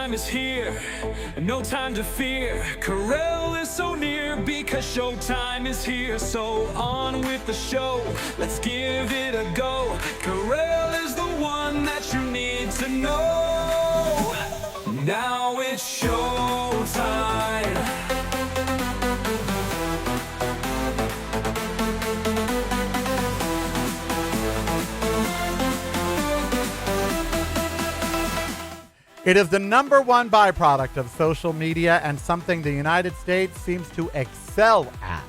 Showtime is here, no time to fear. Karel is so near because showtime is here. So on with the show, let's give it a go. Karel is the one that you need to know. Now it's showtime. It is the number one byproduct of social media and something the United States seems to excel at.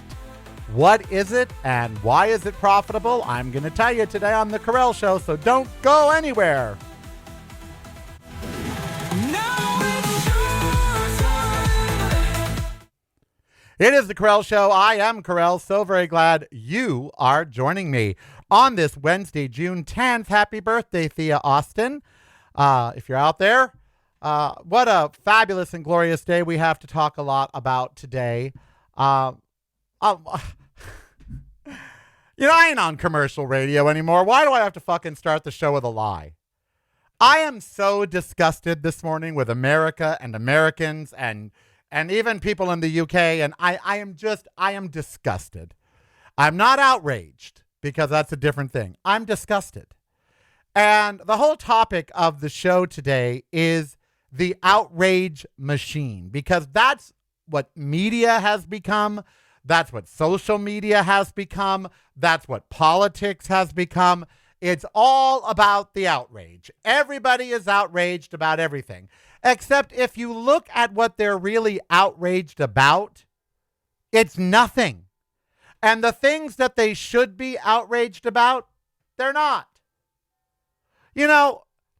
What is it and why is it profitable? I'm going to tell you today on The Karel Show, so don't go anywhere. It is The Karel Show. I am Karel, so very glad you are joining me on this Wednesday, June 10th. Happy birthday, Thea Austin. If you're out there, what a fabulous and glorious day we have to talk a lot about today. I ain't on commercial radio anymore. Why do I have to fucking start the show with a lie? I am so disgusted this morning with America and Americans and even people in the UK, and I am disgusted. I'm not outraged, because that's a different thing. I'm disgusted. And the whole topic of the show today is the outrage machine, because that's what media has become. That's what social media has become. That's what politics has become. It's all about the outrage. Everybody is outraged about everything. Except if you look at what they're really outraged about, it's nothing. And the things that they should be outraged about, they're not.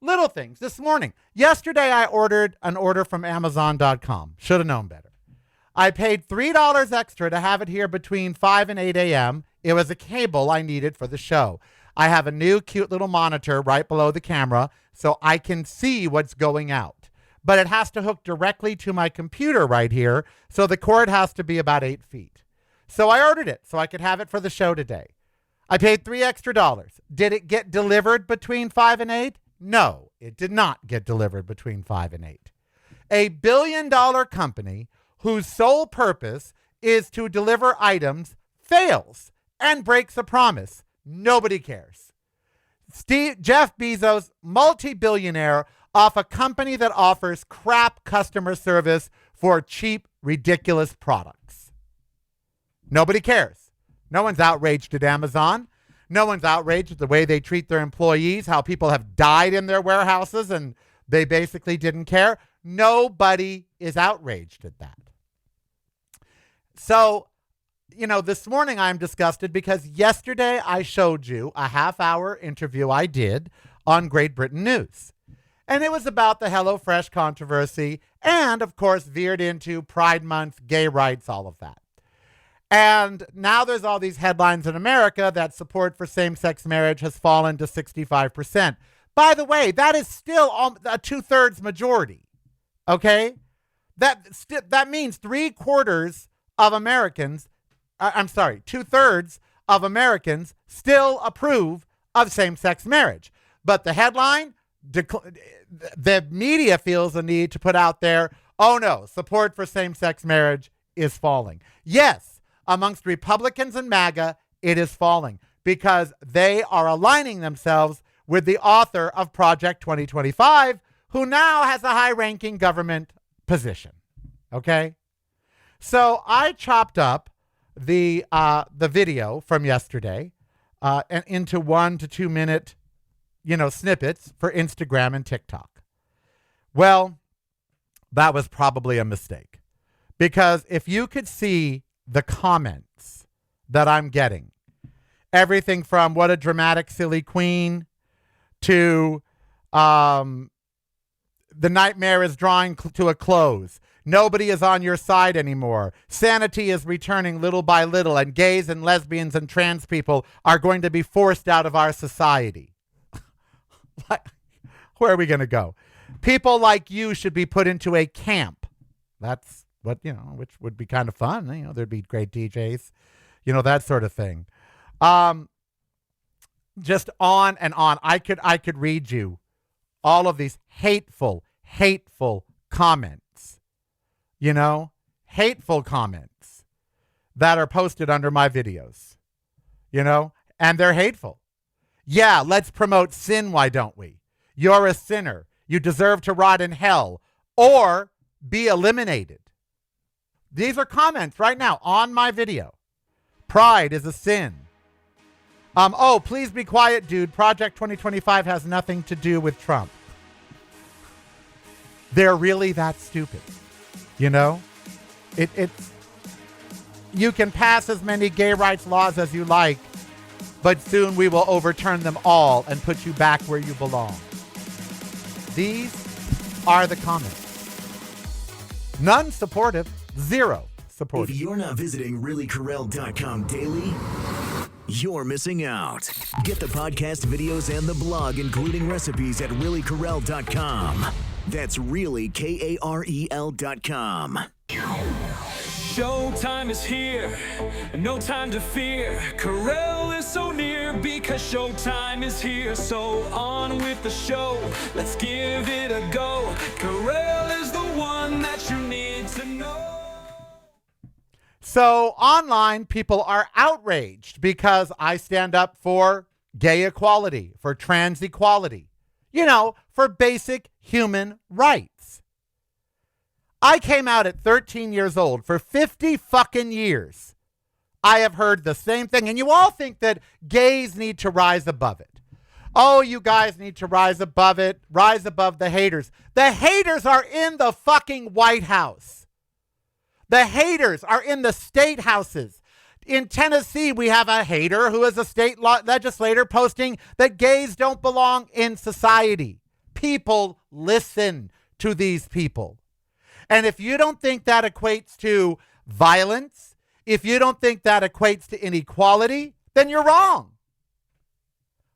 Little things. This morning, yesterday I ordered an order from Amazon.com. Should have known better. I paid $3 extra to have it here between 5 and 8 a.m. It was a cable I needed for the show. I have a new cute little monitor right below the camera so I can see what's going out. But it has to hook directly to my computer right here, so the cord has to be about 8 feet. So I ordered it so I could have it for the show today. I paid $3 extra. Did it get delivered between 5 and 8? No, it did not get delivered between 5 and 8. A $1 billion company whose sole purpose is to deliver items fails and breaks a promise. Nobody cares. Jeff Bezos, multi-billionaire, off a company that offers crap customer service for cheap, ridiculous products. Nobody cares. No one's outraged at Amazon. No one's outraged at the way they treat their employees, how people have died in their warehouses and they basically didn't care. Nobody is outraged at that. So, this morning I'm disgusted because yesterday I showed you a half-hour interview I did on Great Britain News. And it was about the HelloFresh controversy and, of course, veered into Pride Month, gay rights, all of that. And now there's all these headlines in America that support for same-sex marriage has fallen to 65%. By the way, that is still a 2/3 majority, okay? That means 3/4 of Americans, 2/3 of Americans still approve of same-sex marriage. But the headline, the media feels the need to put out there, oh no, support for same-sex marriage is falling. Yes. Amongst Republicans and MAGA, it is falling because they are aligning themselves with the author of Project 2025, who now has a high-ranking government position. Okay? So I chopped up the video from yesterday and into 1 to 2 minute, snippets for Instagram and TikTok. Well, that was probably a mistake, because if you could see the comments that I'm getting, everything from what a dramatic, silly queen to the nightmare is drawing to a close. Nobody is on your side anymore. Sanity is returning little by little, and gays and lesbians and trans people are going to be forced out of our society. Where are we going to go? People like you should be put into a camp. That's what, which would be kind of fun. There'd be great DJs, that sort of thing. Just on and on. I could read you all of these hateful comments, hateful comments that are posted under my videos, and they're hateful. Yeah, let's promote sin, why don't we? You're a sinner. You deserve to rot in hell or be eliminated. These are comments right now on my video. Pride is a sin. Oh, please be quiet, dude. Project 2025 has nothing to do with Trump. They're really that stupid. It's you can pass as many gay rights laws as you like, but soon we will overturn them all and put you back where you belong. These are the comments. None supportive, zero supportive. If you're not visiting reallykarel.com daily, you're missing out. Get the podcast, videos, and the blog, including recipes at reallykarel.com. That's really KAREL.com. Showtime is here, no time to fear. Karel is so near because showtime is here. So on with the show, let's give it a go. Karel is the one that you need to know. So online, people are outraged because I stand up for gay equality, for trans equality, for basic human rights. I came out at 13 years old. For 50 fucking years, I have heard the same thing. And you all think that gays need to rise above it. Oh, you guys need to rise above it. Rise above the haters. The haters are in the fucking White House. The haters are in the state houses. In Tennessee, we have a hater who is a state legislator posting that gays don't belong in society. People listen to these people. And if you don't think that equates to violence, if you don't think that equates to inequality, then you're wrong.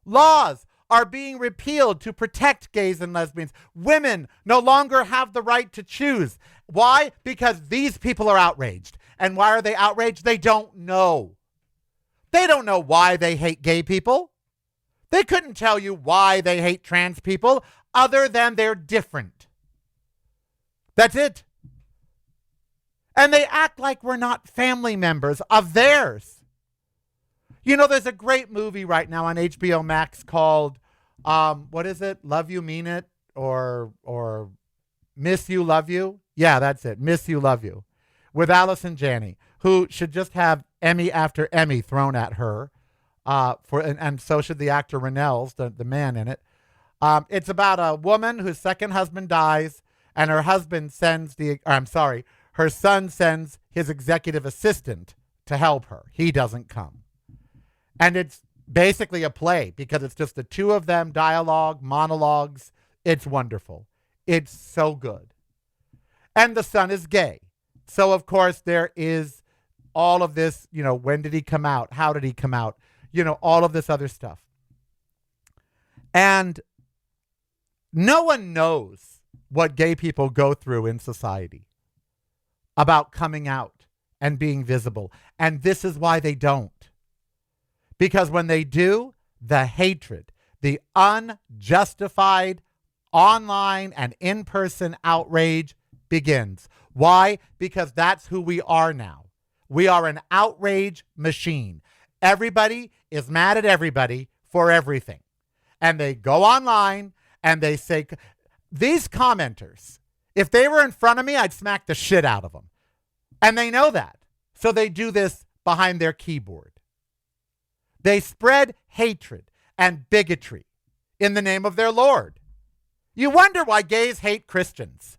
Laws are being repealed to protect gays and lesbians. Women no longer have the right to choose. Why? Because these people are outraged. And why are they outraged? They don't know. They don't know why they hate gay people. They couldn't tell you why they hate trans people other than they're different. That's it. And they act like we're not family members of theirs. There's a great movie right now on HBO Max called, what is it? Love You, Mean It? Or Miss You, Love You? Yeah, that's it. Miss You, Love You. With Allison Janney, who should just have Emmy after Emmy thrown at her. And so should the actor Rennell's, the man in it. It's about a woman whose second husband dies, and her son sends his executive assistant to help her. He doesn't come. And it's basically a play because it's just the two of them, monologues. It's wonderful. It's so good. And the son is gay. So, of course, there is all of this, when did he come out? How did he come out? All of this other stuff. And no one knows what gay people go through in society about coming out and being visible. And this is why they don't. Because when they do, the hatred, the unjustified online and in-person outrage begins. Why? Because that's who we are now. We are an outrage machine. Everybody is mad at everybody for everything. And they go online and they say, these commenters, if they were in front of me, I'd smack the shit out of them. And they know that. So they do this behind their keyboard. They spread hatred and bigotry in the name of their Lord. You wonder why gays hate Christians.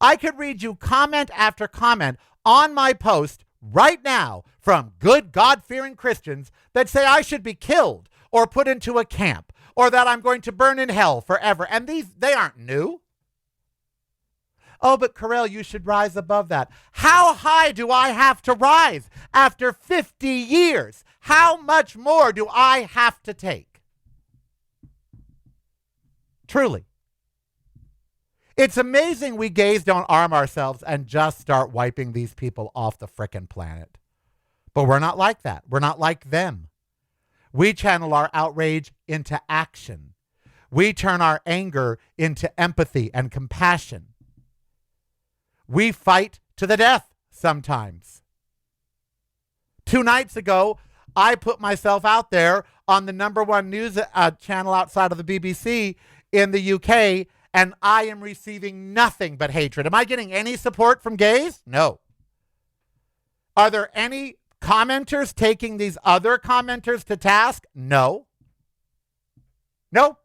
I could read you comment after comment on my post right now from good God-fearing Christians that say I should be killed or put into a camp or that I'm going to burn in hell forever. And they aren't new. Oh, but Karel, you should rise above that. How high do I have to rise after 50 years? How much more do I have to take? Truly. It's amazing we gays don't arm ourselves and just start wiping these people off the frickin' planet. But we're not like that. We're not like them. We channel our outrage into action. We turn our anger into empathy and compassion. We fight to the death sometimes. 2 nights ago, I put myself out there on the #1 news channel outside of the BBC in the UK, and I am receiving nothing but hatred. Am I getting any support from gays? No. Are there any commenters taking these other commenters to task? No. No.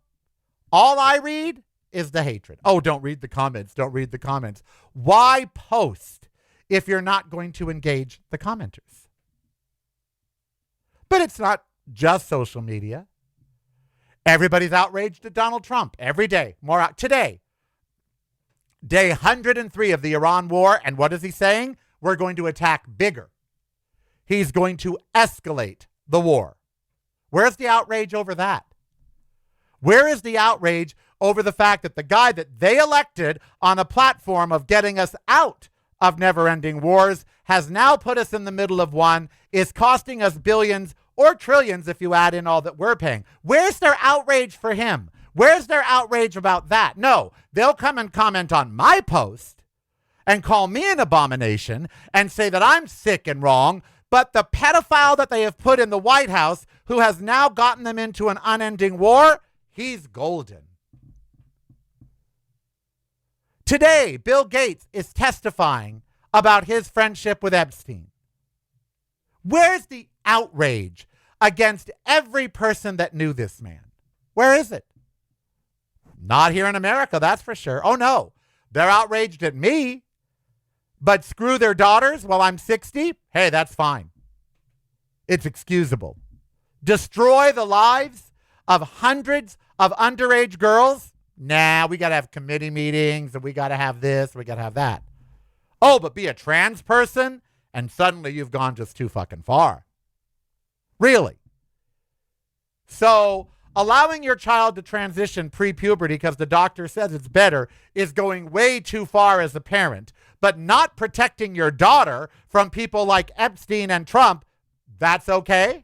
All I read is the hatred. Oh, don't read the comments. Don't read the comments. Why post if you're not going to engage the commenters? But it's not just social media. Everybody's outraged at Donald Trump every day. More out today. Day 103 of the Iran war. And what is he saying? We're going to attack bigger. He's going to escalate the war. Where's the outrage over that? Where is the outrage over the fact that the guy that they elected on a platform of getting us out of never-ending wars has now put us in the middle of one, is costing us billions or trillions if you add in all that we're paying? Where's their outrage for him? Where's their outrage about that? No, they'll come and comment on my post and call me an abomination and say that I'm sick and wrong, but the pedophile that they have put in the White House, who has now gotten them into an unending war, he's golden. Today, Bill Gates is testifying about his friendship with Epstein. Where's the outrage against every person that knew this man? Where is it? Not here in America, that's for sure. Oh, no. They're outraged at me, but screw their daughters while I'm 60? Hey, that's fine. It's excusable. Destroy the lives of hundreds of underage girls? Nah, we got to have committee meetings, and we got to have this, we got to have that. Oh, but be a trans person, and suddenly you've gone just too fucking far. Really? So allowing your child to transition pre-puberty because the doctor says it's better is going way too far as a parent. But not protecting your daughter from people like Epstein and Trump, that's okay?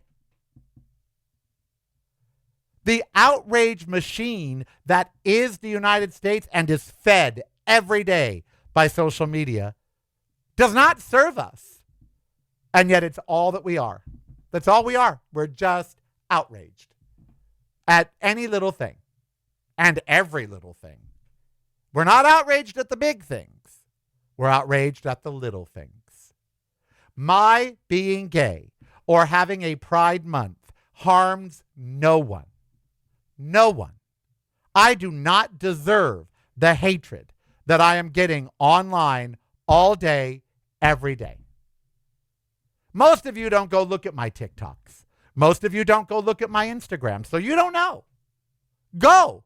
The outrage machine that is the United States and is fed every day by social media does not serve us. And yet it's all that we are. That's all we are. We're just outraged at any little thing and every little thing. We're not outraged at the big things. We're outraged at the little things. My being gay or having a Pride Month harms no one. No one. I do not deserve the hatred that I am getting online all day, every day. Most of you don't go look at my TikToks. Most of you don't go look at my Instagram, so you don't know. Go.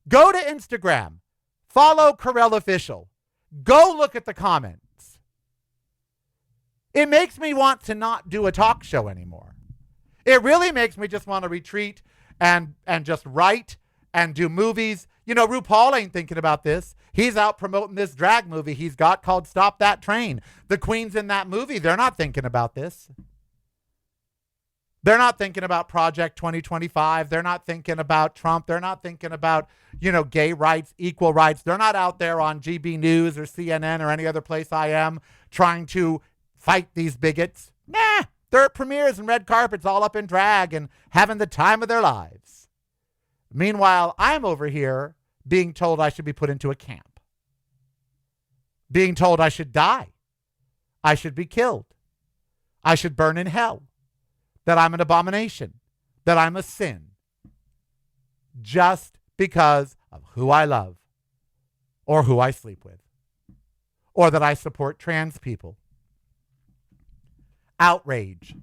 Go to Instagram. Follow Karel Official. Go look at the comments. It makes me want to not do a talk show anymore. It really makes me just want to retreat and just write and do movies. You know, RuPaul ain't thinking about this. He's out promoting this drag movie he's got called Stop That Train. The queens in that movie, they're not thinking about this. They're not thinking about Project 2025. They're not thinking about Trump. They're not thinking about, gay rights, equal rights. They're not out there on GB News or CNN or any other place I am trying to fight these bigots. Nah, they're at premieres and red carpets all up in drag and having the time of their lives. Meanwhile, I'm over here being told I should be put into a camp. Being told I should die. I should be killed. I should burn in hell. That I'm an abomination. That I'm a sin. Just because of who I love. Or who I sleep with. Or that I support trans people. Outrage.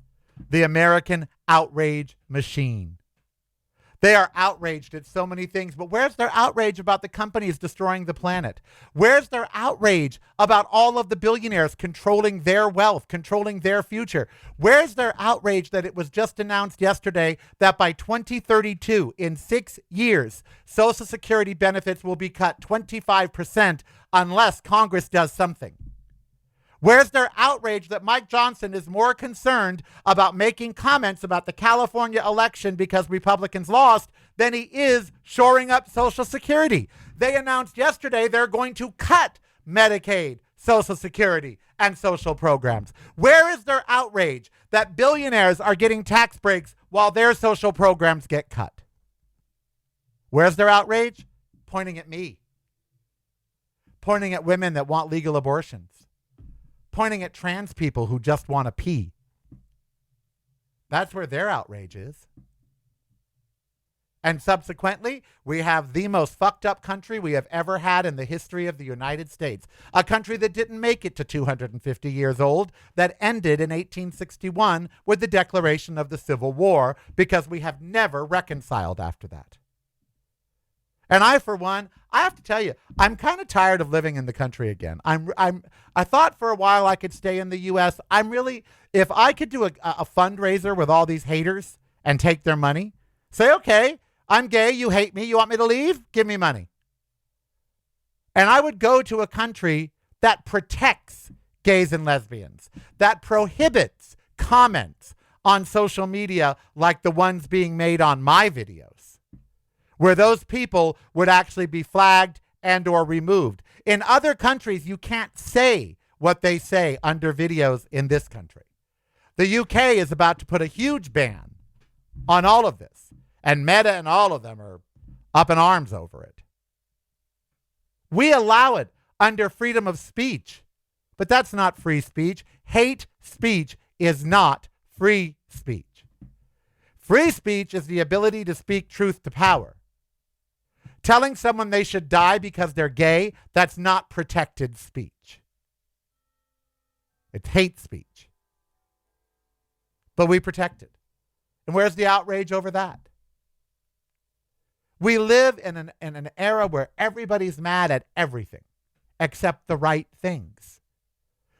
The American outrage machine. They are outraged at so many things, but where's their outrage about the companies destroying the planet? Where's their outrage about all of the billionaires controlling their wealth, controlling their future? Where's their outrage that it was just announced yesterday that by 2032, in 6 years, Social Security benefits will be cut 25% unless Congress does something? Where's their outrage that Mike Johnson is more concerned about making comments about the California election because Republicans lost than he is shoring up Social Security? They announced yesterday they're going to cut Medicaid, Social Security, and social programs. Where is their outrage that billionaires are getting tax breaks while their social programs get cut? Where's their outrage? Pointing at me. Pointing at women that want legal abortions. Pointing at trans people who just want to pee. That's where their outrage is. And subsequently, we have the most fucked up country we have ever had in the history of the United States. A country that didn't make it to 250 years old, that ended in 1861 with the declaration of the Civil War, because we have never reconciled after that. And I, for one, I have to tell you, I'm kind of tired of living in the country again. I thought for a while I could stay in the U.S. I'm really, if I could do a fundraiser with all these haters and take their money, say, okay, I'm gay, you hate me, you want me to leave? Give me money. And I would go to a country that protects gays and lesbians, that prohibits comments on social media like the ones being made on my videos, where those people would actually be flagged and or removed. In other countries, you can't say what they say under videos in this country. The UK is about to put a huge ban on all of this, and Meta and all of them are up in arms over it. We allow it under freedom of speech, but that's not free speech. Hate speech is not free speech. Free speech is the ability to speak truth to power. Telling someone they should die because they're gay, that's not protected speech. It's hate speech. But we protect it. And where's the outrage over that? We live in an era where everybody's mad at everything except the right things.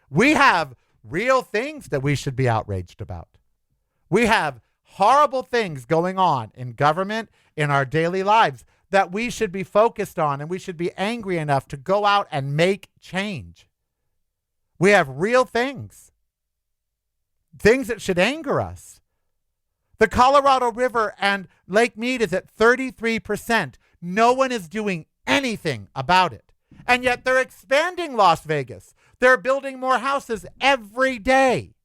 We have real things that we should be outraged about. We have horrible things going on in government, in our daily lives, that we should be focused on, and we should be angry enough to go out and make change. We have real things that should anger us. The Colorado River and Lake Mead is at 33%. No one is doing anything about it. And yet they're expanding Las Vegas. They're building more houses every day.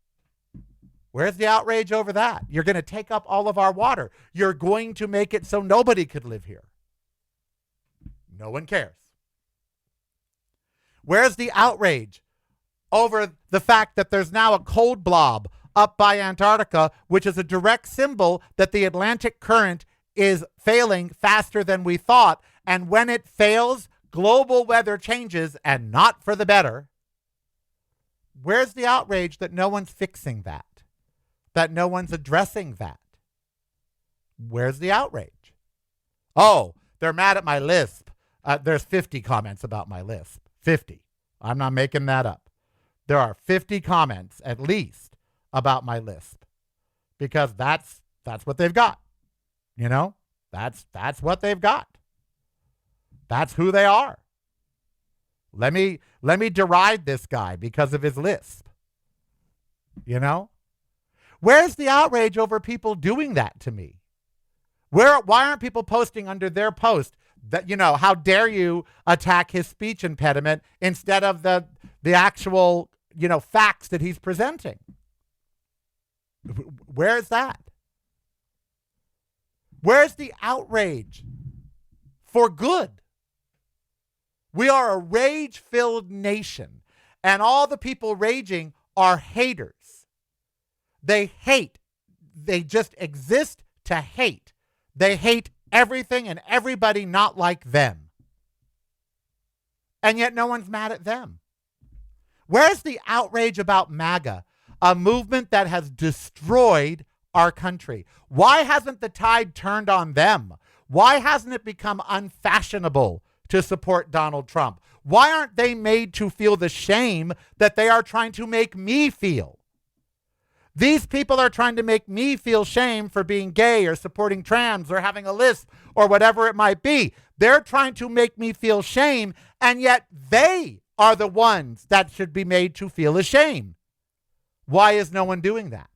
Where's the outrage over that? You're going to take up all of our water. You're going to make it so nobody could live here. No one cares. Where's the outrage over the fact that there's now a cold blob up by Antarctica, which is a direct symbol that the Atlantic current is failing faster than we thought, and when it fails, global weather changes, and not for the better? Where's the outrage that no one's fixing that? That no one's addressing that? Where's the outrage? Oh, they're mad at my lisp. There's 50 comments about my lisp. 50. I'm not making that up. There are 50 comments at least about my lisp, because that's what they've got. You know, that's what they've got. That's who they are. Let me deride this guy because of his lisp. You know, where's the outrage over people doing that to me? Why aren't people posting under their post that, you know, how dare you attack his speech impediment instead of the actual, you know, facts that he's presenting? Where's that? Where's the outrage for good? We are a rage-filled nation, and all the people raging are haters. They hate. They just exist to hate. They hate everything and everybody not like them. And yet no one's mad at them. Where's the outrage about MAGA, a movement that has destroyed our country? Why hasn't the tide turned on them? Why hasn't it become unfashionable to support Donald Trump? Why aren't they made to feel the shame that they are trying to make me feel? These people are trying to make me feel shame for being gay or supporting trans or having a lisp or whatever it might be. They're trying to make me feel shame, and yet they are the ones that should be made to feel ashamed. Why is no one doing that?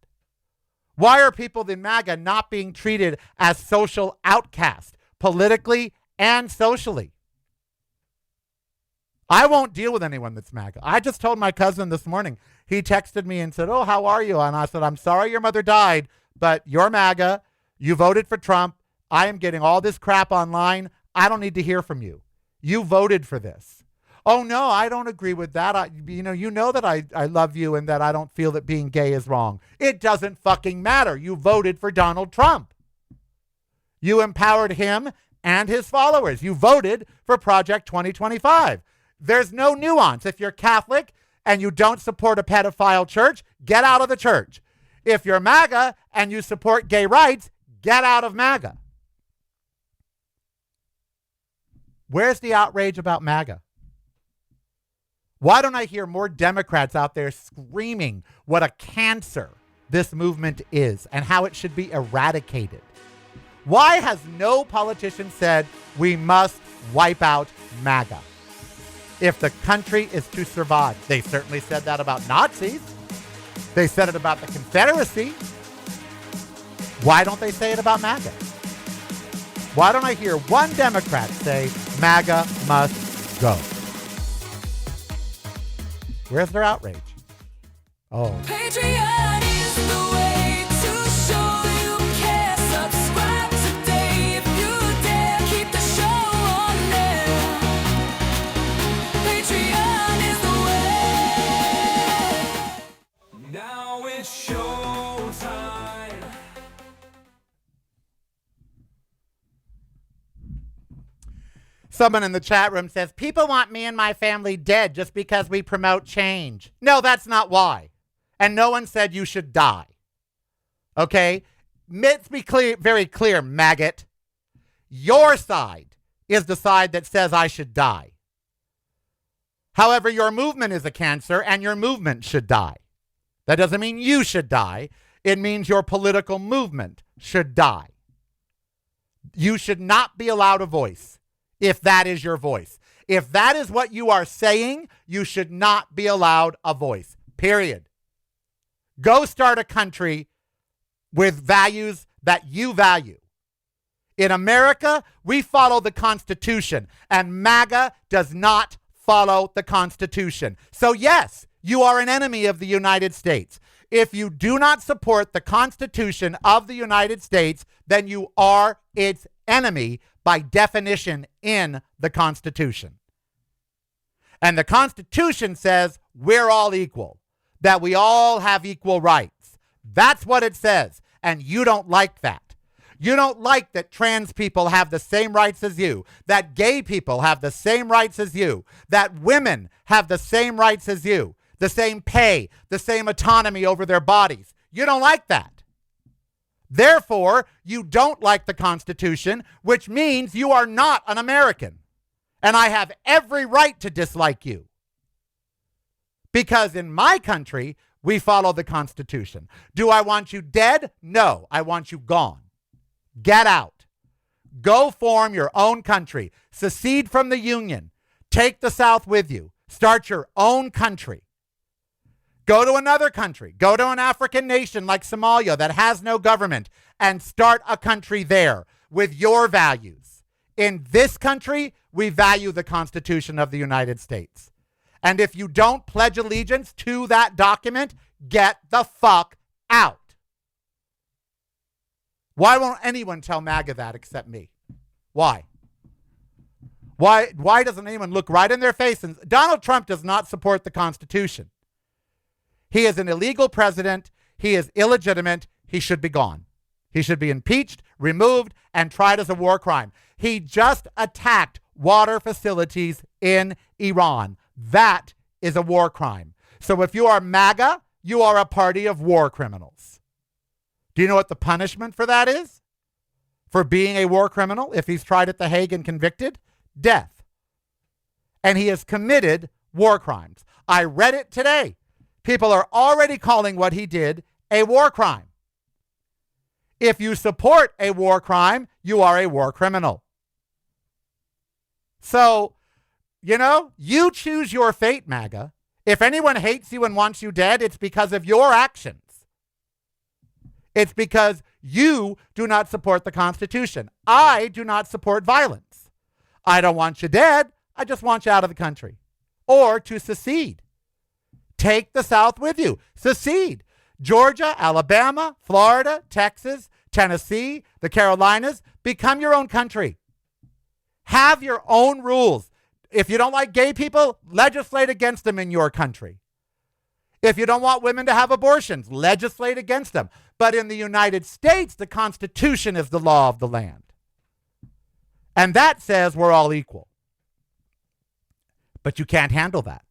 Why are people in MAGA not being treated as social outcasts, politically and socially? I won't deal with anyone that's MAGA. I just told my cousin this morning, he texted me and said, "Oh, how are you?" And I said, "I'm sorry your mother died, but you're MAGA. You voted for Trump. I am getting all this crap online. I don't need to hear from you. You voted for this." "Oh, no, I don't agree with that. You know that I love you and that I don't feel that being gay is wrong." It doesn't fucking matter. You voted for Donald Trump. You empowered him and his followers. You voted for Project 2025. There's no nuance. If you're Catholic and you don't support a pedophile church, get out of the church. If you're MAGA and you support gay rights, get out of MAGA. Where's the outrage about MAGA? Why don't I hear more Democrats out there screaming what a cancer this movement is and how it should be eradicated? Why has no politician said we must wipe out MAGA if the country is to survive? They certainly said that about Nazis. They said it about the Confederacy. Why don't they say it about MAGA? Why don't I hear one Democrat say MAGA must go? Where's their outrage? Oh. Patreon is the way to show you care. Subscribe today if you dare. Keep the show on there. Patreon is the way. Now it's showtime. Someone in the chat room says, people want me and my family dead just because we promote change. No, that's not why. And no one said you should die. Okay? Let's be clear, very clear, maggot. Your side is the side that says I should die. However, your movement is a cancer and your movement should die. That doesn't mean you should die. It means your political movement should die. You should not be allowed a voice if that is your voice. If that is what you are saying, you should not be allowed a voice. Period. Go start a country with values that you value. In America, we follow the Constitution, and MAGA does not follow the Constitution. So yes, you are an enemy of the United States. If you do not support the Constitution of the United States, then you are its enemy by definition in the Constitution. And the Constitution says we're all equal, that we all have equal rights. That's what it says, and you don't like that. You don't like that trans people have the same rights as you, that gay people have the same rights as you, that women have the same rights as you, the same pay, the same autonomy over their bodies. You don't like that. Therefore, you don't like the Constitution, which means you are not an American. And I have every right to dislike you. Because in my country, we follow the Constitution. Do I want you dead? No, I want you gone. Get out. Go form your own country. Secede from the Union. Take the South with you. Start your own country. Go to another country. Go to an African nation like Somalia that has no government and start a country there with your values. In this country, we value the Constitution of the United States. And if you don't pledge allegiance to that document, get the fuck out. Why won't anyone tell MAGA that except me? Why? Why doesn't anyone look right in their face? And Donald Trump does not support the Constitution. He is an illegal president. He is illegitimate. He should be gone. He should be impeached, removed, and tried as a war crime. He just attacked water facilities in Iran. That is a war crime. So if you are MAGA, you are a party of war criminals. Do you know what the punishment for that is? For being a war criminal, if he's tried at The Hague and convicted? Death. And he has committed war crimes. I read it today. People are already calling what he did a war crime. If you support a war crime, you are a war criminal. So You know, you choose your fate, MAGA. If anyone hates you and wants you dead, it's because of your actions. It's because you do not support the Constitution. I do not support violence. I don't want you dead. I just want you out of the country. Or to secede. Take the South with you. Secede. Georgia, Alabama, Florida, Texas, Tennessee, the Carolinas, become your own country. Have your own rules. If you don't like gay people, legislate against them in your country. If you don't want women to have abortions, legislate against them. But in the United States, the Constitution is the law of the land. And that says we're all equal. But you can't handle that.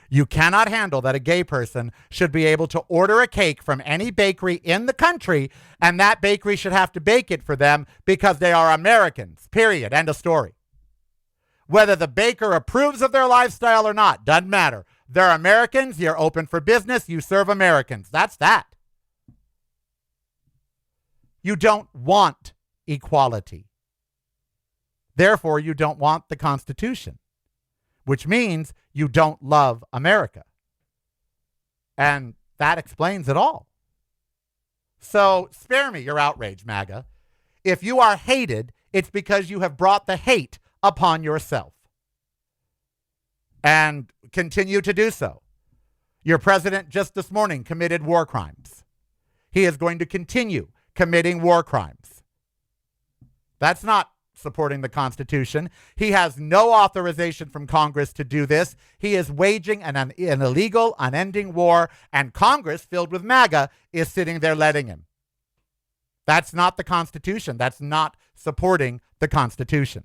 You cannot handle that a gay person should be able to order a cake from any bakery in the country, and that bakery should have to bake it for them because they are Americans, period, end of story. Whether the baker approves of their lifestyle or not, doesn't matter. They're Americans, you're open for business, you serve Americans. That's that. You don't want equality. Therefore, you don't want the Constitution, which means you don't love America. And that explains it all. So spare me your outrage, MAGA. If you are hated, it's because you have brought the hate upon yourself. And continue to do so. Your president just this morning committed war crimes. He is going to continue committing war crimes. That's not supporting the Constitution. He has no authorization from Congress to do this. He is waging an illegal, unending war, and Congress, filled with MAGA, is sitting there letting him. That's not the Constitution. That's not supporting the Constitution.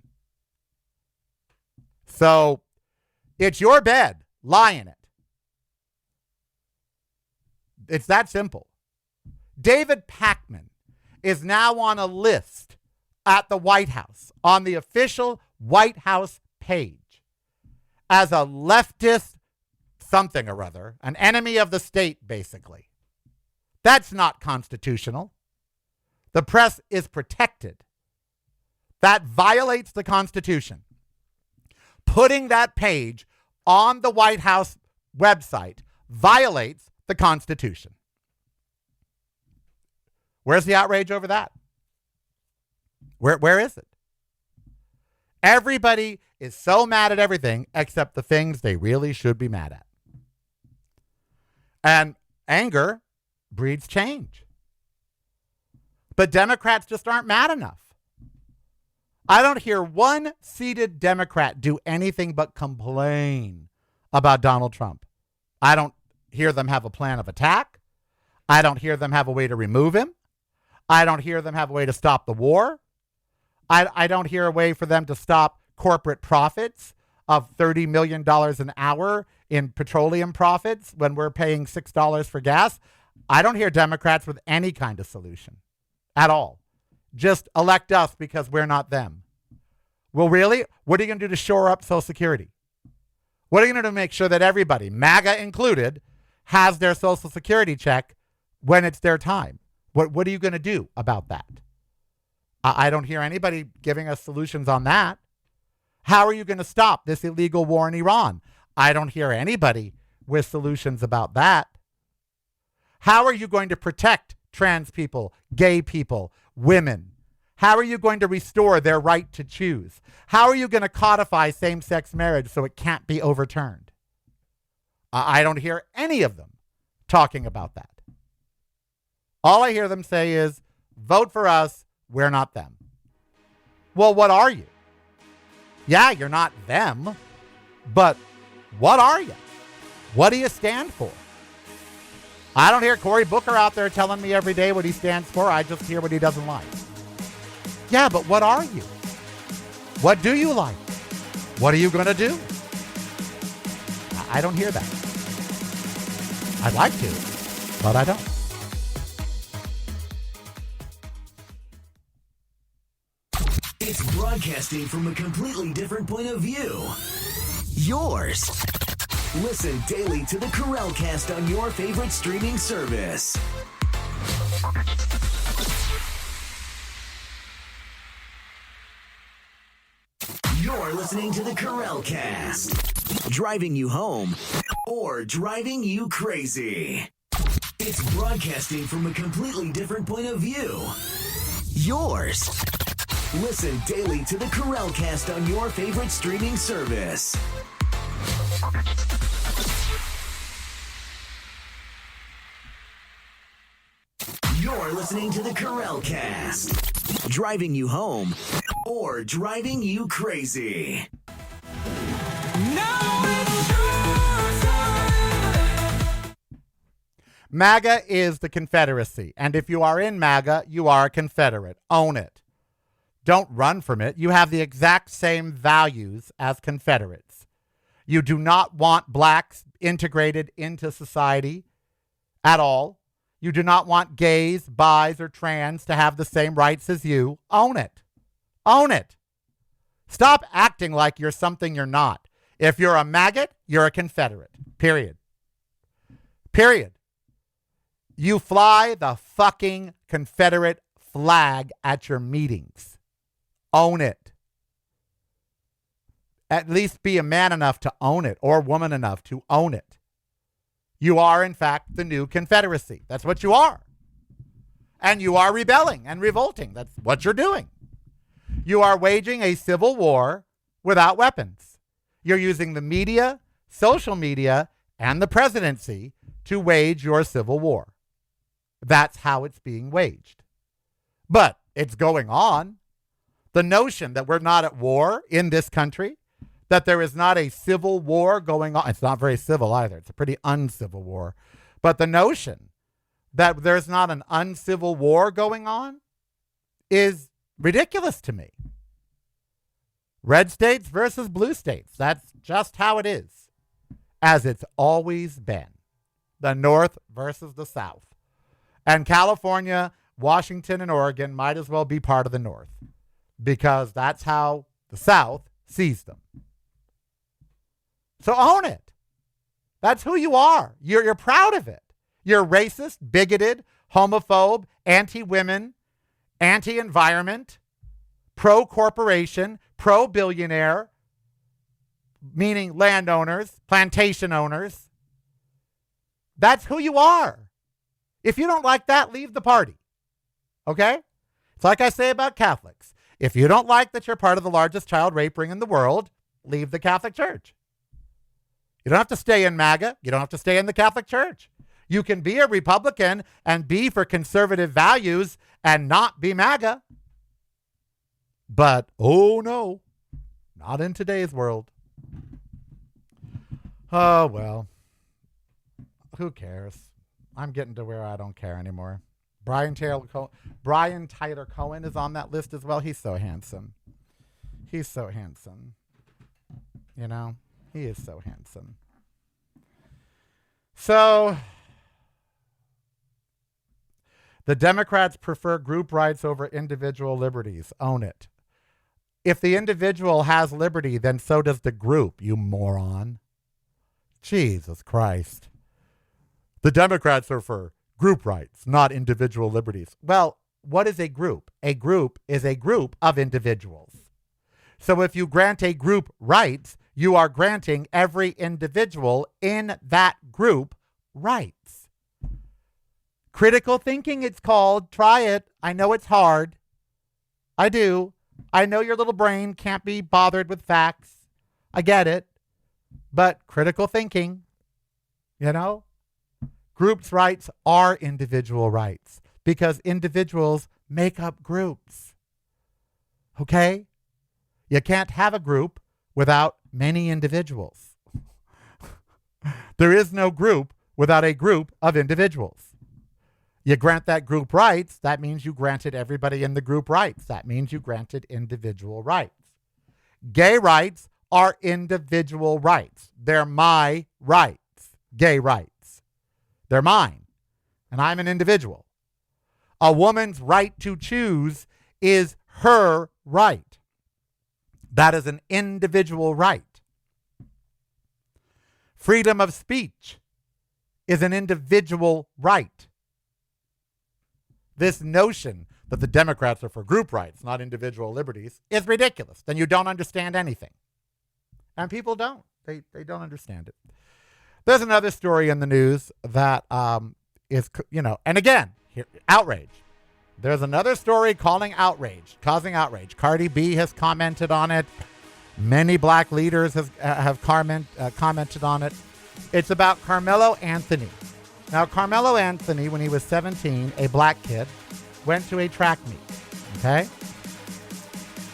So, it's your bed. Lie in it. It's that simple. David Pakman is now on a list at the White House, on the official White House page, as a leftist something or other, an enemy of the state, basically. That's not constitutional. The press is protected. That violates the Constitution. Putting that page on the White House website violates the Constitution. Where's the outrage over that? Where is it? Everybody is so mad at everything except the things they really should be mad at. And anger breeds change. But Democrats just aren't mad enough. I don't hear one seated Democrat do anything but complain about Donald Trump. I don't hear them have a plan of attack. I don't hear them have a way to remove him. I don't hear them have a way to stop the war. I don't hear a way for them to stop corporate profits of $30 million an hour in petroleum profits when we're paying $6 for gas. I don't hear Democrats with any kind of solution at all. Just elect us because we're not them. Well, really? What are you going to do to shore up Social Security? What are you going to do to make sure that everybody, MAGA included, has their Social Security check when it's their time? What are you going to do about that? I don't hear anybody giving us solutions on that. How are you going to stop this illegal war in Iran? I don't hear anybody with solutions about that. How are you going to protect trans people, gay people, women? How are you going to restore their right to choose? How are you going to codify same-sex marriage so it can't be overturned? I don't hear any of them talking about that. All I hear them say is, vote for us, we're not them. Well, what are you? Yeah, you're not them, but what are you? What do you stand for? I don't hear Cory Booker out there telling me every day what he stands for. I just hear what he doesn't like. Yeah, but what are you? What do you like? What are you going to do? I don't hear that. I'd like to, but I don't. It's broadcasting from a completely different point of view. Yours. Listen daily to the Karel Cast on your favorite streaming service. You're You're listening to the Karel Cast. Driving you home or driving you crazy. It's broadcasting from a completely different point of view. Yours. Listen daily to the Karel Cast on your favorite streaming service. You're listening to the Karel Cast. Driving you home or driving you crazy. Now it's your turn. MAGA is the Confederacy. And if you are in MAGA, you are a Confederate. Own it. Don't run from it. You have the exact same values as Confederates. You do not want blacks integrated into society at all. You do not want gays, bis, or trans to have the same rights as you. Own it. Own it. Stop acting like you're something you're not. If you're a maggot, you're a Confederate. Period. Period. You fly the fucking Confederate flag at your meetings. Own it. At least be a man enough to own it, or woman enough to own it. You are, in fact, the new Confederacy. That's what you are. And you are rebelling and revolting. That's what you're doing. You are waging a civil war without weapons. You're using the media, social media, and the presidency to wage your civil war. That's how it's being waged. But it's going on. The notion that we're not at war in this country, that there is not a civil war going on. It's not very civil either. It's a pretty uncivil war. But the notion that there's not an uncivil war going on is ridiculous to me. Red states versus blue states. That's just how it is, as it's always been. The North versus the South. And California, Washington, and Oregon might as well be part of the North, because that's how the South sees them. So own it. That's who you are. You're proud of it. You're racist, bigoted, homophobe, anti-women, anti-environment, pro-corporation, pro-billionaire, meaning landowners, plantation owners. That's who you are. If you don't like that, leave the party. Okay? It's like I say about Catholics. If you don't like that you're part of the largest child rape ring in the world, leave the Catholic Church. You don't have to stay in MAGA. You don't have to stay in the Catholic Church. You can be a Republican and be for conservative values and not be MAGA. But, oh no, not in today's world. Oh, well, who cares? I'm getting to where I don't care anymore. Brian Tyler Cohen is on that list as well. He's so handsome. He's so handsome. You know? He is so handsome. So, the Democrats prefer group rights over individual liberties. Own it. If the individual has liberty, then so does the group, you moron. Jesus Christ. The Democrats are for group rights, not individual liberties. Well, what is a group? A group is a group of individuals. So if you grant a group rights, you are granting every individual in that group rights. Critical thinking, it's called. Try it. I know it's hard. I do. I know your little brain can't be bothered with facts. I get it. But critical thinking, you know, groups' rights are individual rights because individuals make up groups. Okay? You can't have a group without many individuals. There is no group without a group of individuals. You grant that group rights, that means you granted everybody in the group rights. That means you granted individual rights. Gay rights are individual rights. They're my rights. Gay rights. They're mine. And I'm an individual. A woman's right to choose is her right. That is an individual right. Freedom of speech is an individual right. This notion that the Democrats are for group rights, not individual liberties, is ridiculous. Then you don't understand anything. And people don't. They don't understand it. There's another story in the news that is, and again, here, outrage. There's another story causing outrage. Cardi B has commented on it. Many black leaders have commented on it. It's about Carmelo Anthony. Now, Carmelo Anthony, when he was 17, a black kid, went to a track meet, okay?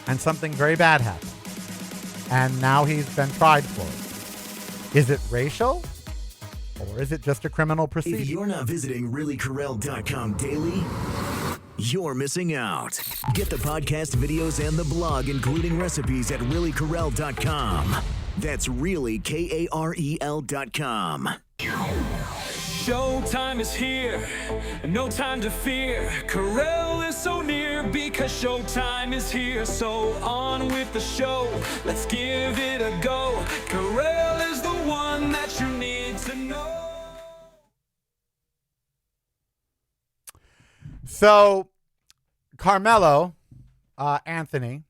And something very bad happened. And now he's been tried for it. Is it racial? Or is it just a criminal proceeding? If you're not visiting reallykarel.com daily, you're missing out. Get the podcast videos and the blog, including recipes, at reallykarel.com. That's really KAREL.com. Showtime is here, no time to fear. Karel is so near because showtime is here. So on with the show, let's give it a go. Karel is the one that you need to know. So, Carmelo Anthony,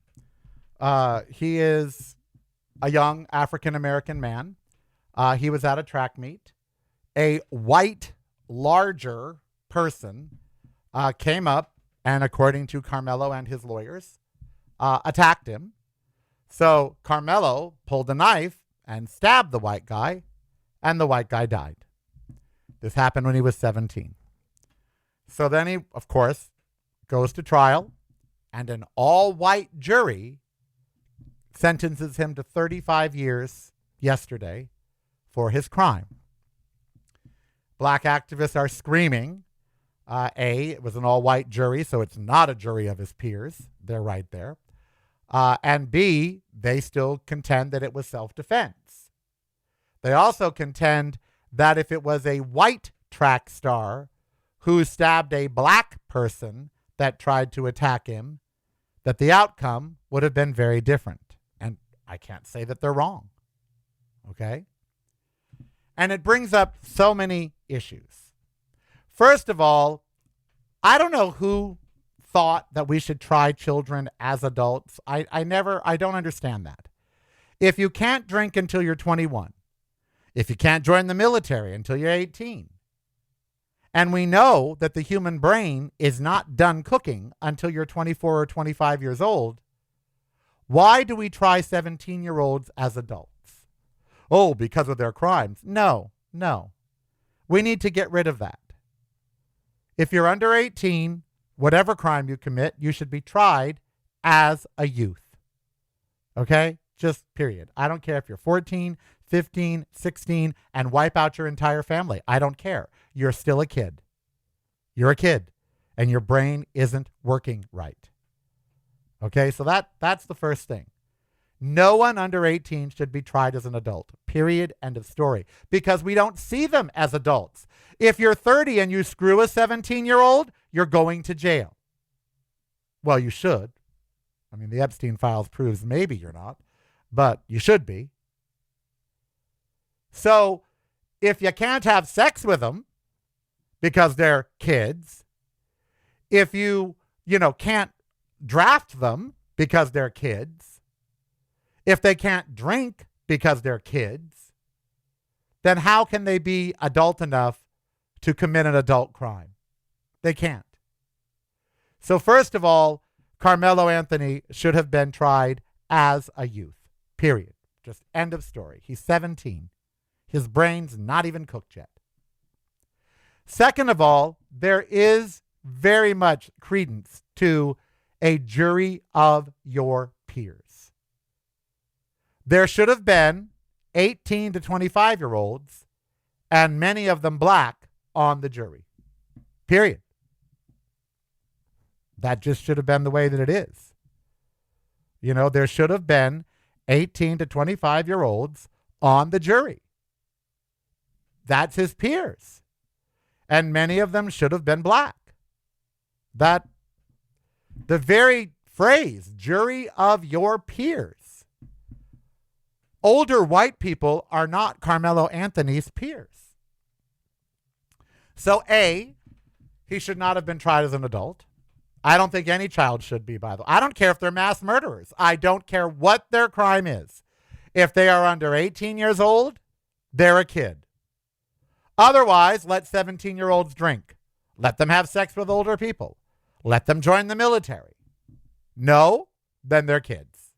he is a young African-American man. He was at a track meet. A white, larger person came up and, according to Carmelo and his lawyers, attacked him. So Carmelo pulled a knife and stabbed the white guy, and the white guy died. This happened when he was 17. So then he, of course, goes to trial, and an all-white jury sentences him to 35 years yesterday for his crime. Black activists are screaming. It was an all-white jury, so it's not a jury of his peers. They're right there. And B, they still contend that it was self-defense. They also contend that if it was a white track star who stabbed a black person that tried to attack him, that the outcome would have been very different. And I can't say that they're wrong. Okay? And it brings up so many issues. First of all, I don't know who thought that we should try children as adults. I don't understand that. If you can't drink until you're 21, if you can't join the military until you're 18, and we know that the human brain is not done cooking until you're 24 or 25 years old, why do we try 17-year-olds as adults? Oh, because of their crimes. No. We need to get rid of that. If you're under 18, whatever crime you commit, you should be tried as a youth. Okay? Just period. I don't care if you're 14, 15, 16, and wipe out your entire family. I don't care. You're still a kid. You're a kid, and your brain isn't working right. Okay? So that's the first thing. No one under 18 should be tried as an adult. Period. End of story. Because we don't see them as adults. If you're 30 and you screw a 17-year-old, you're going to jail. Well, you should. I mean, the Epstein files proves maybe you're not, but you should be. So if you can't have sex with them because they're kids, if you can't draft them because they're kids, if they can't drink because they're kids, then how can they be adult enough to commit an adult crime? They can't. So first of all, Carmelo Anthony should have been tried as a youth. Period. Just end of story. He's 17. His brain's not even cooked yet. Second of all, there is very much credence to a jury of your peers. There should have been 18 to 25-year-olds, and many of them black, on the jury. Period. That just should have been the way that it is. There should have been 18 to 25-year-olds on the jury. That's his peers. And many of them should have been black. The very phrase, jury of your peers. Older white people are not Carmelo Anthony's peers. So A, he should not have been tried as an adult. I don't think any child should be, by the way. I don't care if they're mass murderers. I don't care what their crime is. If they are under 18 years old, they're a kid. Otherwise, let 17-year-olds drink. Let them have sex with older people. Let them join the military. No, then they're kids.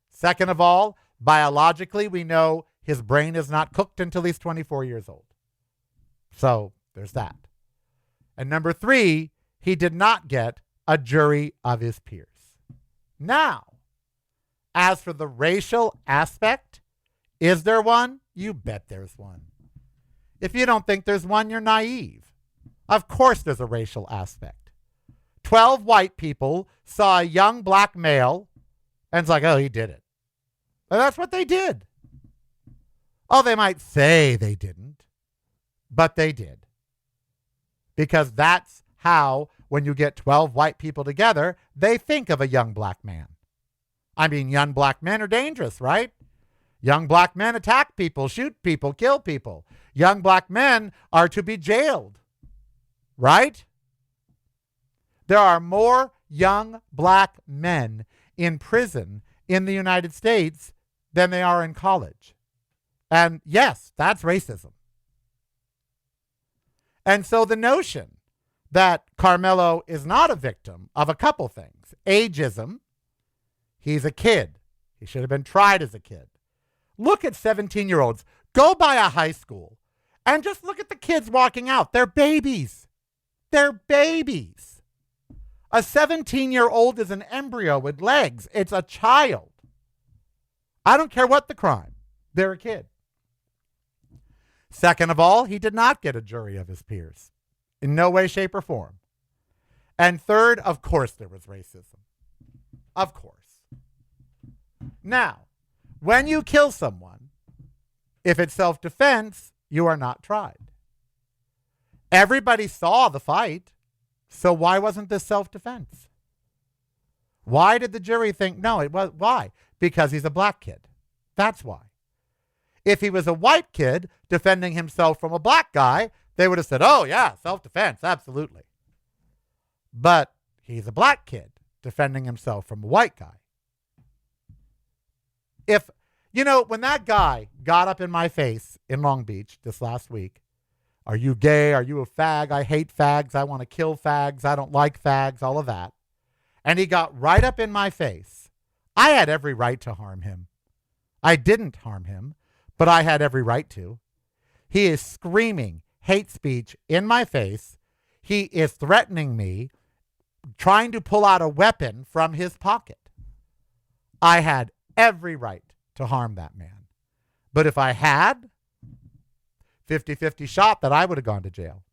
Second of all, biologically, we know his brain is not cooked until he's 24 years old. So there's that. And number 3, he did not get a jury of his peers. Now, as for the racial aspect, is there one? You bet there's one. If you don't think there's one, you're naive. Of course there's a racial aspect. 12 white people saw a young black male, and it's like, oh, he did it. And that's what they did. Oh, they might say they didn't, but they did. Because that's how, when you get 12 white people together, they think of a young black man. I mean, young black men are dangerous, right? Young black men attack people, shoot people, kill people. Young black men are to be jailed, right? There are more young black men in prison in the United States than they are in college. And yes, that's racism. And so the notion that Carmelo is not a victim of a couple things. Ageism. He's a kid. He should have been tried as a kid. Look at 17-year-olds. Go by a high school and just look at the kids walking out. They're babies. They're babies. A 17-year-old is an embryo with legs. It's a child. I don't care what the crime. They're a kid. Second of all, he did not get a jury of his peers. In no way, shape, or form. And third, of course there was racism. Of course. Now, when you kill someone, if it's self-defense, you are not tried. Everybody saw the fight, so why wasn't this self-defense? Why did the jury think, no, it was, why? Because he's a black kid. That's why. If he was a white kid defending himself from a black guy, they would have said, oh, yeah, self-defense, absolutely. But he's a black kid defending himself from a white guy. If, when that guy got up in my face in Long Beach this last week, are you gay? Are you a fag? I hate fags. I want to kill fags. I don't like fags, all of that. And he got right up in my face. I had every right to harm him. I didn't harm him, but I had every right to. He is screaming hate speech in my face. He is threatening me, trying to pull out a weapon from his pocket. I had every right to harm that man. But if I had, 50-50 shot that I would have gone to jail.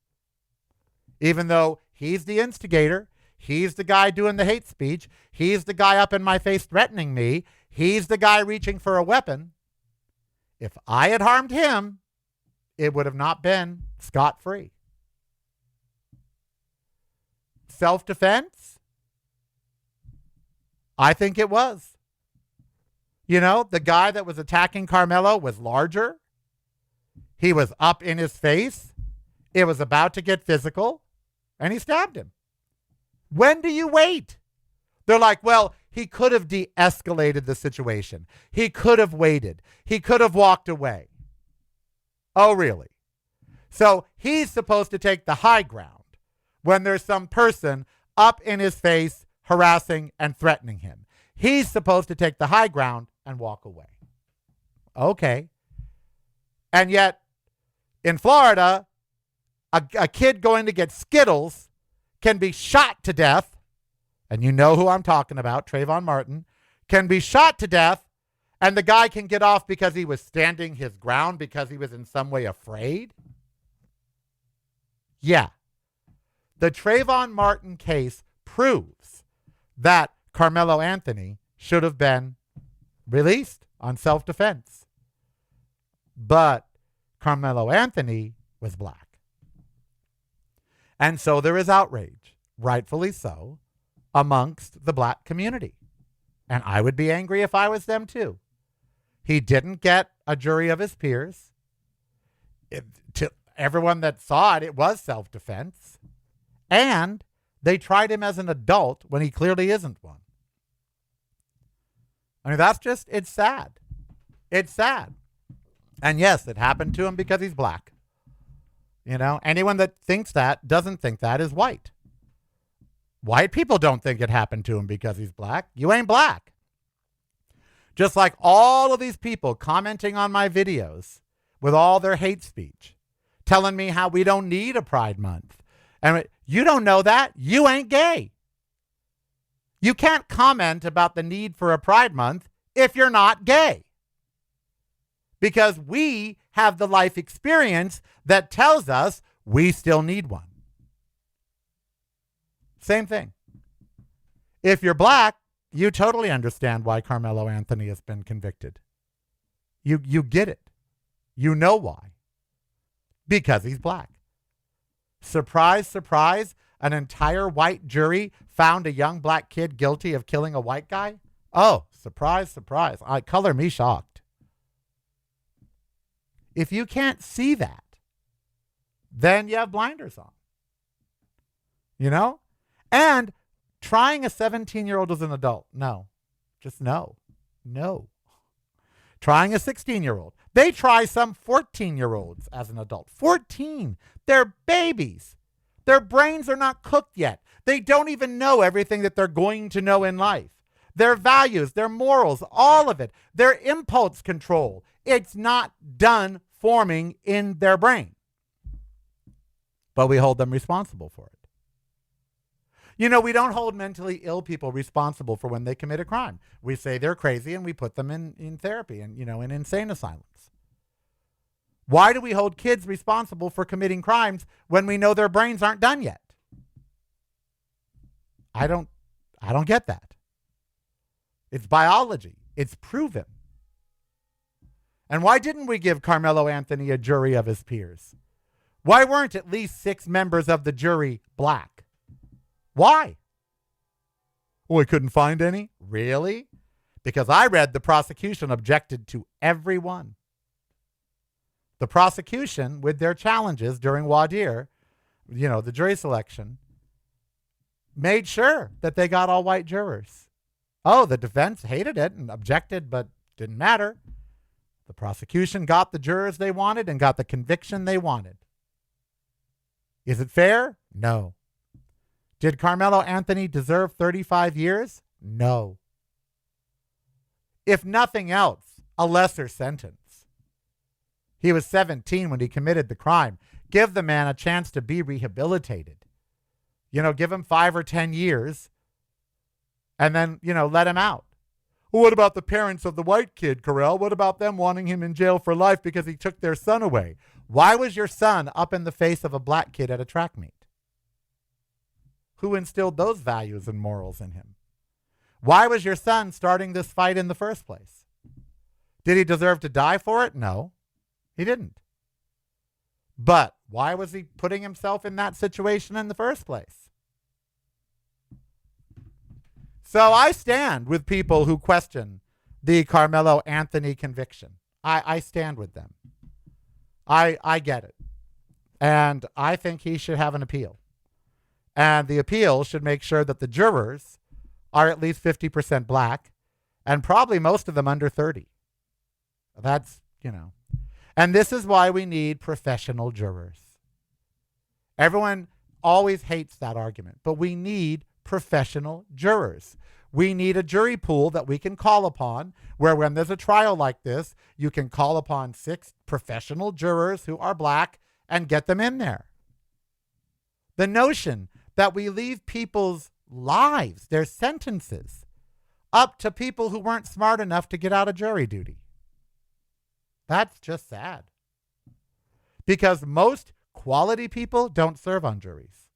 Even though he's the instigator, he's the guy doing the hate speech, he's the guy up in my face threatening me, he's the guy reaching for a weapon. If I had harmed him, it would have not been scot-free. Self-defense? I think it was. The guy that was attacking Carmelo was larger. He was up in his face. It was about to get physical, and he stabbed him. When do you wait? They're like, well, he could have de-escalated the situation. He could have waited. He could have walked away. Oh, really? So he's supposed to take the high ground when there's some person up in his face harassing and threatening him. He's supposed to take the high ground and walk away. Okay. And yet, in Florida, a kid going to get Skittles can be shot to death, and you know who I'm talking about, Trayvon Martin, can be shot to death, and the guy can get off because he was standing his ground, because he was in some way afraid? Yeah. The Trayvon Martin case proves that Carmelo Anthony should have been released on self-defense. But Carmelo Anthony was black. And so there is outrage, rightfully so, amongst the black community. And I would be angry if I was them too. He didn't get a jury of his peers. To everyone that saw it, it was self-defense. And They tried him as an adult when he clearly isn't one. I mean, it's sad. It's sad. And yes, it happened to him because he's black. You know, anyone that thinks that doesn't think that is white. White people don't think it happened to him because he's black. You ain't black. Just like all of these people commenting on my videos with all their hate speech, telling me how we don't need a Pride Month. And you don't know that. You ain't gay. You can't comment about the need for a Pride Month if you're not gay. Because we have the life experience that tells us we still need one. Same thing. If you're black, you totally understand why Carmelo Anthony has been convicted. You get it. You know why. Because he's black. Surprise, surprise, an entire white jury found a young black kid guilty of killing a white guy? Oh, surprise, surprise. Color me shocked. If you can't see that, then you have blinders on. You know? And trying a 17-year-old as an adult, no. Just no. No. Trying a 16-year-old. They try some 14-year-olds as an adult. 14. They're babies. Their brains are not cooked yet. They don't even know everything that they're going to know in life. Their values, their morals, all of it. Their impulse control. It's not done forming in their brain. But we hold them responsible for it. You know, we don't hold mentally ill people responsible for when they commit a crime. We say they're crazy and we put them in therapy and, you know, in insane asylums. Why do we hold kids responsible for committing crimes when we know their brains aren't done yet? I don't get that. It's biology. It's proven. And why didn't we give Carmelo Anthony a jury of his peers? Why weren't at least 6 members of the jury black? Why? Oh, we couldn't find any? Really? Because I read the prosecution objected to every one. The prosecution, with their challenges during voir dire, you know, the jury selection, made sure that they got all white jurors. Oh, the defense hated it and objected, but didn't matter. The prosecution got the jurors they wanted and got the conviction they wanted. Is it fair? No. Did Carmelo Anthony deserve 35 years? No. If nothing else, a lesser sentence. He was 17 when he committed the crime. Give the man a chance to be rehabilitated. You know, give him 5 or 10 years and then, you know, let him out. Well, what about the parents of the white kid, Karel? What about them wanting him in jail for life because he took their son away? Why was your son up in the face of a black kid at a track meet? Who instilled those values and morals in him? Why was your son starting this fight in the first place? Did he deserve to die for it? No, he didn't. But why was he putting himself in that situation in the first place? So I stand with people who question the Carmelo Anthony conviction. I stand with them. I get it. And I think he should have an appeal. And the appeal should make sure that the jurors are at least 50% black and probably most of them under 30. That's, you know. And this is why we need professional jurors. Everyone always hates that argument, but we need professional jurors. We need a jury pool that we can call upon where when there's a trial like this, you can call upon 6 professional jurors who are black and get them in there. The notion that we leave people's lives, their sentences, up to people who weren't smart enough to get out of jury duty. That's just sad. Because most quality people don't serve on juries.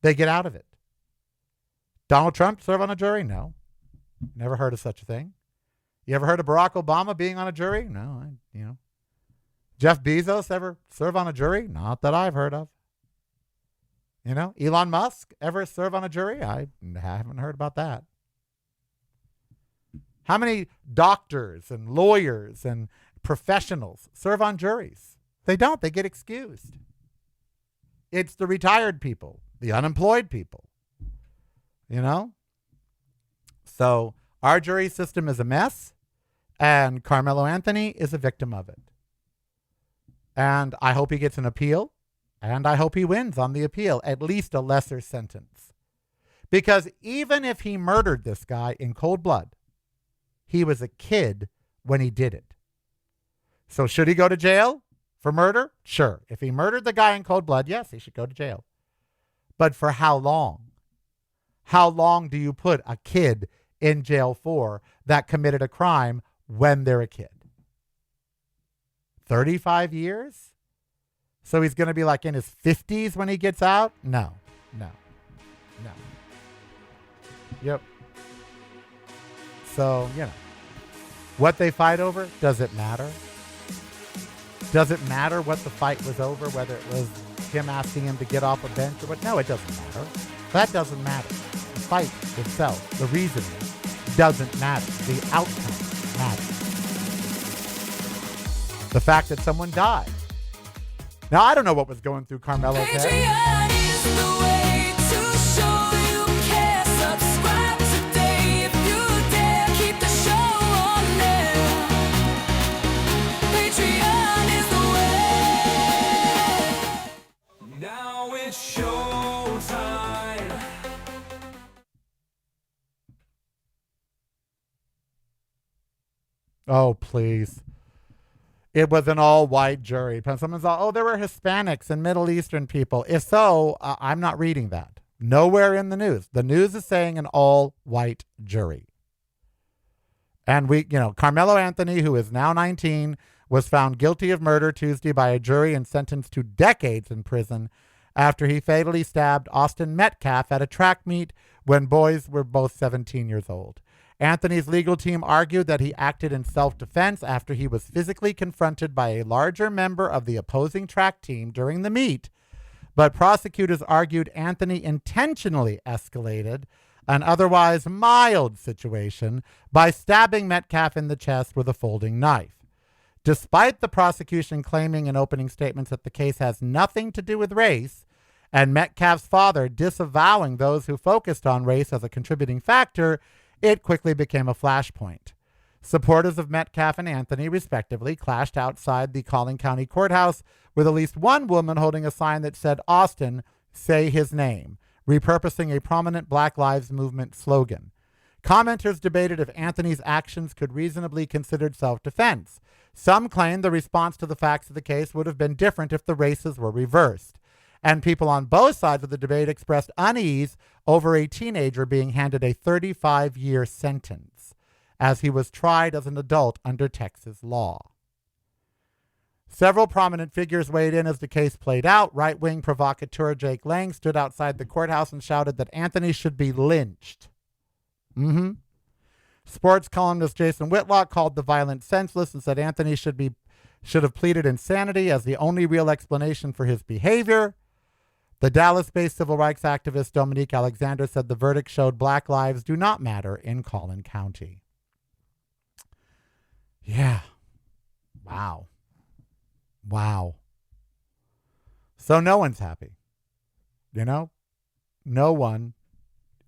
They get out of it. Donald Trump serve on a jury? No. Never heard of such a thing. You ever heard of Barack Obama being on a jury? No. Jeff Bezos ever serve on a jury? Not that I've heard of. Elon Musk ever serve on a jury? I haven't heard about that. How many doctors and lawyers and professionals serve on juries? They don't. They get excused. It's the retired people the unemployed people, you know? So our jury system is a mess, and Carmelo Anthony is a victim of it. And I hope he gets an appeal, and I hope he wins on the appeal, at least a lesser sentence. Because even if he murdered this guy in cold blood, he was a kid when he did it. So should he go to jail for murder? Sure. If he murdered the guy in cold blood, yes, he should go to jail. But for how long? How long do you put a kid in jail for that committed a crime when they're a kid? 35 years? So he's going to be like in his 50s when he gets out? No. Yep. So, what they fight over, does it matter? Does it matter what the fight was over, whether it was him asking him to get off a bench or what? No, it doesn't matter. That doesn't matter. The fight itself, the reasoning, doesn't matter. The outcome matters. The fact that someone died. Now, I don't know what was going through Carmelo's head. Now it's showtime. Oh, please. It was an all-white jury. Someone's like, oh, there were Hispanics and Middle Eastern people. If so, I'm not reading that. Nowhere in the news. The news is saying an all-white jury. And Carmelo Anthony, who is now 19, was found guilty of murder Tuesday by a jury and sentenced to decades in prison after he fatally stabbed Austin Metcalf at a track meet when boys were both 17 years old. Anthony's legal team argued that he acted in self-defense after he was physically confronted by a larger member of the opposing track team during the meet, but prosecutors argued Anthony intentionally escalated an otherwise mild situation by stabbing Metcalf in the chest with a folding knife. Despite the prosecution claiming in opening statements that the case has nothing to do with race, and Metcalf's father disavowing those who focused on race as a contributing factor, it quickly became a flashpoint. Supporters of Metcalf and Anthony, respectively, clashed outside the Collin County Courthouse with at least one woman holding a sign that said, "Austin, say his name," repurposing a prominent Black Lives Movement slogan. Commenters debated if Anthony's actions could reasonably be considered self-defense. Some claimed the response to the facts of the case would have been different if the races were reversed. And people on both sides of the debate expressed unease over a teenager being handed a 35-year sentence, as he was tried as an adult under Texas law. Several prominent figures weighed in as the case played out. Right-wing provocateur Jake Lang stood outside the courthouse and shouted that Anthony should be lynched. Sports columnist Jason Whitlock called the violence senseless and said Anthony should have pleaded insanity as the only real explanation for his behavior. The Dallas-based civil rights activist Dominique Alexander said the verdict showed Black lives do not matter in Collin County. Yeah. Wow. So no one's happy. No one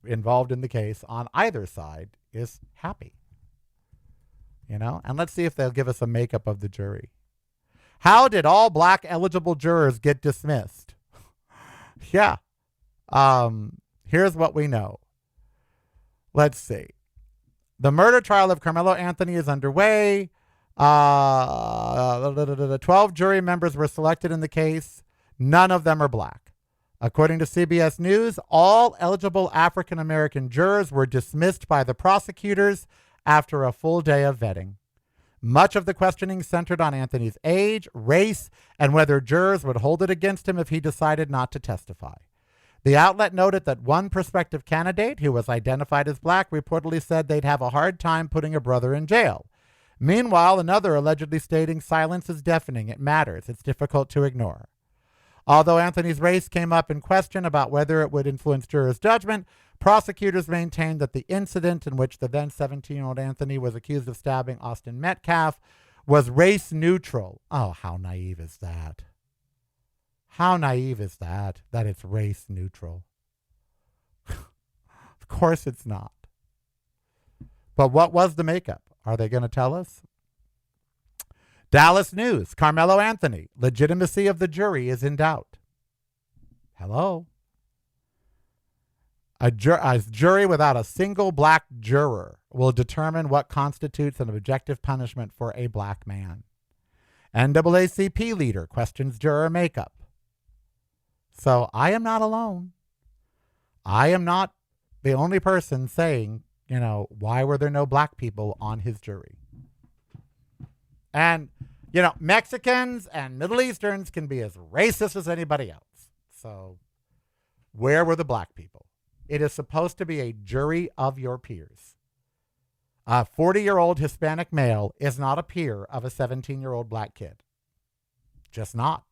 involved in the case on either side is happy. And let's see if they'll give us a makeup of the jury. How did all black eligible jurors get dismissed? Yeah. Here's what we know. Let's see. The murder trial of Carmelo Anthony is underway. 12 jury members were selected in the case. None of them are black. According to CBS News, all eligible African-American jurors were dismissed by the prosecutors after a full day of vetting. Much of the questioning centered on Anthony's age, race, and whether jurors would hold it against him if he decided not to testify. The outlet noted that one prospective candidate, who was identified as black, reportedly said they'd have a hard time putting a brother in jail. Meanwhile, another allegedly stating silence is deafening. It matters. It's difficult to ignore. Although Anthony's race came up in question about whether it would influence jurors' judgment, prosecutors maintained that the incident in which the then 17-year-old Anthony was accused of stabbing Austin Metcalf was race neutral. Oh, how naive is that? How naive is that it's race neutral? Of course it's not. But what was the makeup? Are they going to tell us? Dallas News, Carmelo Anthony, legitimacy of the jury is in doubt. Hello? A jury without a single black juror will determine what constitutes an objective punishment for a black man. NAACP leader questions juror makeup. So I am not alone. I am not the only person saying, why were there no black people on his jury? And, Mexicans and Middle Easterns can be as racist as anybody else. So where were the black people? It is supposed to be a jury of your peers. A 40-year-old Hispanic male is not a peer of a 17-year-old black kid. Just not.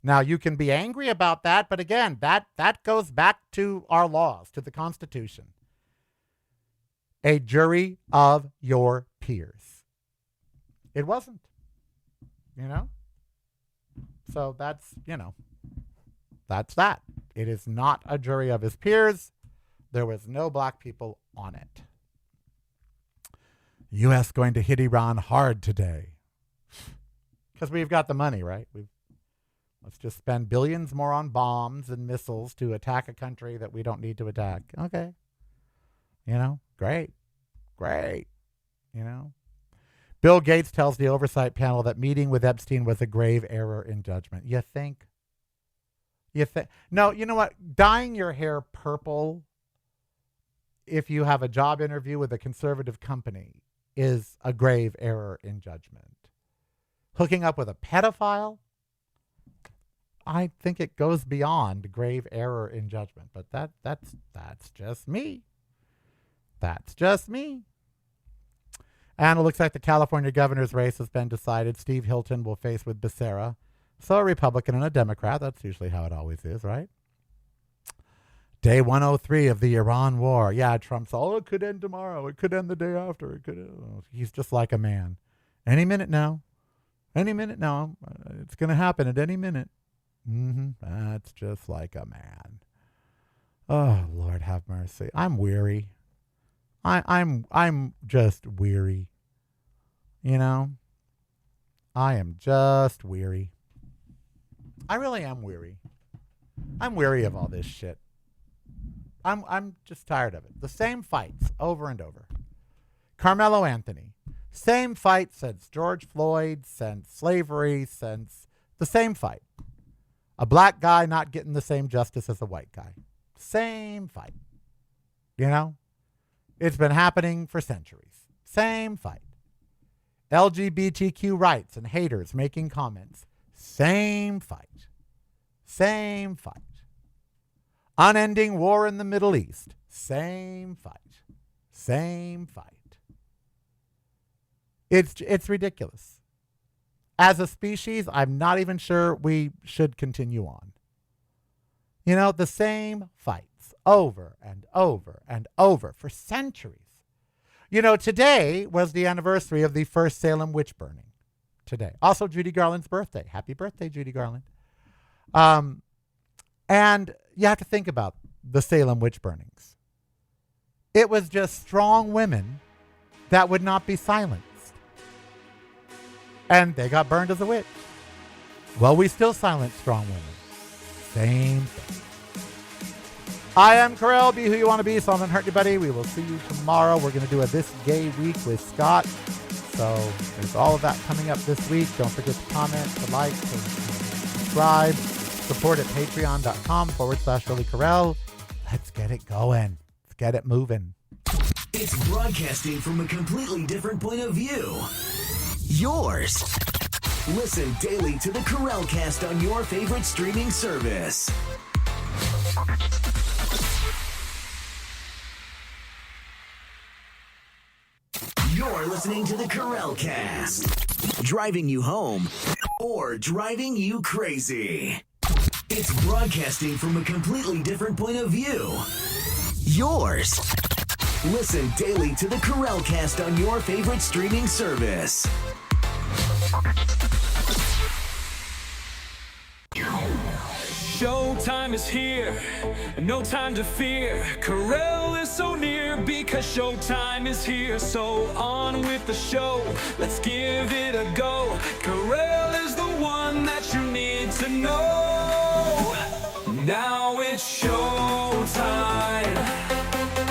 Now, you can be angry about that, but again, that goes back to our laws, to the Constitution. A jury of your peers. It wasn't. So that's that. It is not a jury of his peers. There was no black people on it. U.S. going to hit Iran hard today. Because we've got the money, right? Let's just spend billions more on bombs and missiles to attack a country that we don't need to attack. Okay. Great. Bill Gates tells the oversight panel that meeting with Epstein was a grave error in judgment. You think? No, you know what? Dyeing your hair purple if you have a job interview with a conservative company is a grave error in judgment. Hooking up with a pedophile? I think it goes beyond grave error in judgment, but that's just me. That's just me. And it looks like the California governor's race has been decided. Steve Hilton will face with Becerra. So a Republican and a Democrat. That's usually how it always is, right? Day 103 of the Iran war. Yeah, Trump's it could end tomorrow. It could end the day after. He's just like a man. Any minute now. It's going to happen at any minute. That's just like a man. Oh, Lord have mercy. I'm weary. I'm just weary. I am just weary. I really am weary. I'm weary of all this shit. I'm just tired of it. The same fights over and over. Carmelo Anthony. Same fight since George Floyd, since slavery, since the same fight. A black guy not getting the same justice as a white guy. Same fight. It's been happening for centuries. Same fight. LGBTQ rights and haters making comments. Same fight. Unending war in the Middle East. Same fight. It's ridiculous. As a species, I'm not even sure we should continue on. The same fights over and over and over for centuries. Today was the anniversary of the first Salem witch burning. Today. Also Judy Garland's birthday. Happy birthday, Judy Garland. And you have to think about the Salem witch burnings. It was just strong women that would not be silenced. And they got burned as a witch. Well, we still silence strong women. Same thing. I am Karel. Be who you want to be, so I don't hurt anybody. We will see you tomorrow. We're going to do a This Gay Week with Scott. So there's all of that coming up this week. Don't forget to comment, to like, to subscribe. Support at patreon.com/Really Karel. Let's get it going. Let's get it moving. It's broadcasting from a completely different point of view. Yours. Listen daily to the Karel Cast on your favorite streaming service. You're listening to the Karel Cast. Driving you home or driving you crazy. It's broadcasting from a completely different point of view. Yours. Listen daily to the Karel Cast on your favorite streaming service. Showtime is here, no time to fear. Karel is so near because showtime is here. So on with the show, let's give it a go. Karel is the one that you need to know. Now it's showtime.